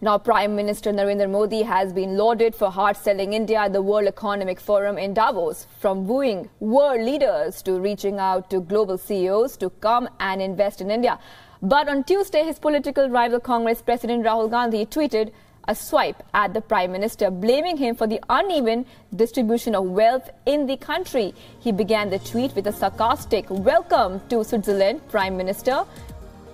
Now, Prime Minister Narendra Modi has been lauded for hard-selling India at the World Economic Forum in Davos, from wooing world leaders to reaching out to global CEOs to come and invest in India. But on Tuesday, his political rival Congress President Rahul Gandhi tweeted a swipe at the Prime Minister, blaming him for the uneven distribution of wealth in the country. He began the tweet with a sarcastic "Welcome to Switzerland, Prime Minister."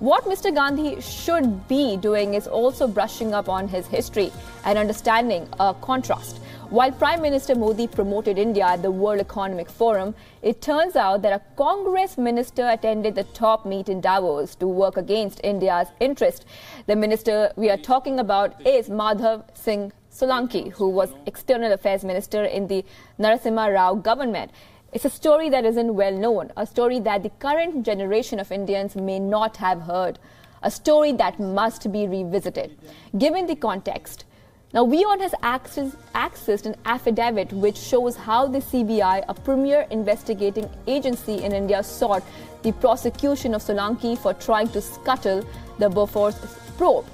What Mr. Gandhi should be doing is also brushing up on his history and understanding a contrast. While Prime Minister Modi promoted India at the World Economic Forum, it turns out that a Congress minister attended the top meet in Davos to work against India's interest. The minister we are talking about is Madhav Singh Solanki, who was External Affairs Minister in the Narasimha Rao government. It's a story that isn't well known, a story that the current generation of Indians may not have heard, a story that must be revisited. Given the context, now WION has accessed an affidavit which shows how the CBI, a premier investigating agency in India, sought the prosecution of Solanki for trying to scuttle the Bofors probe.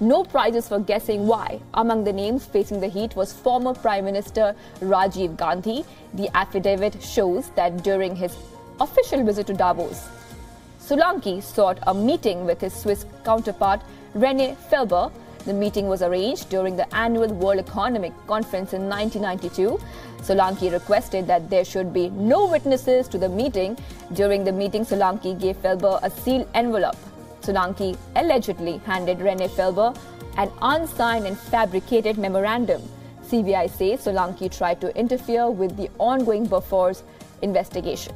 No prizes for guessing why. Among the names facing the heat was former Prime Minister Rajiv Gandhi. The affidavit shows that during his official visit to Davos, Solanki sought a meeting with his Swiss counterpart René Felber. The meeting was arranged during the annual World Economic Conference in 1992. Solanki requested that there should be no witnesses to the meeting. During the meeting, Solanki gave Felber a sealed envelope. Solanki allegedly handed René Felber an unsigned and fabricated memorandum. CBI says Solanki tried to interfere with the ongoing Bofors investigation.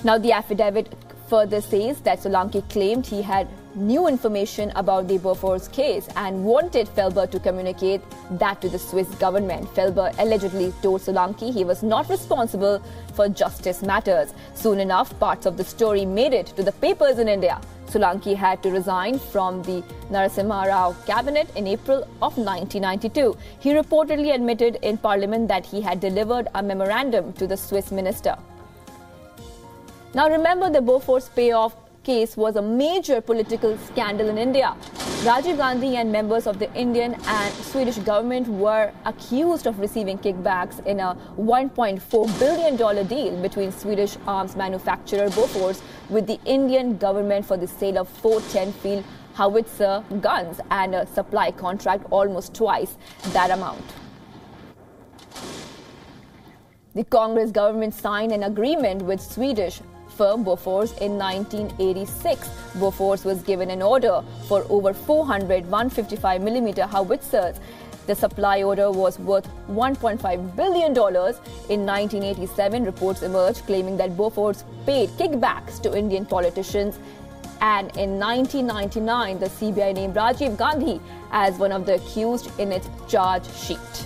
Now, the affidavit further says that Solanki claimed he had new information about the Bofors case and wanted Felber to communicate that to the Swiss government. Felber allegedly told Solanki he was not responsible for justice matters. Soon enough, parts of the story made it to the papers in India. Solanki had to resign from the Narasimha Rao cabinet in April of 1992. He reportedly admitted in Parliament that he had delivered a memorandum to the Swiss minister. Now, remember, the Bofors payoff case was a major political scandal in India. Rajiv Gandhi and members of the Indian and Swedish government were accused of receiving kickbacks in a $1.4 billion deal between Swedish arms manufacturer Bofors with the Indian government for the sale of 410 field howitzer guns and a supply contract almost twice that amount. The Congress government signed an agreement with Swedish firm Bofors in 1986. Bofors was given an order for over 400 155mm howitzers. The supply order was worth $1.5 billion. In 1987, reports emerged claiming that Bofors paid kickbacks to Indian politicians. And in 1999, the CBI named Rajiv Gandhi as one of the accused in its charge sheet.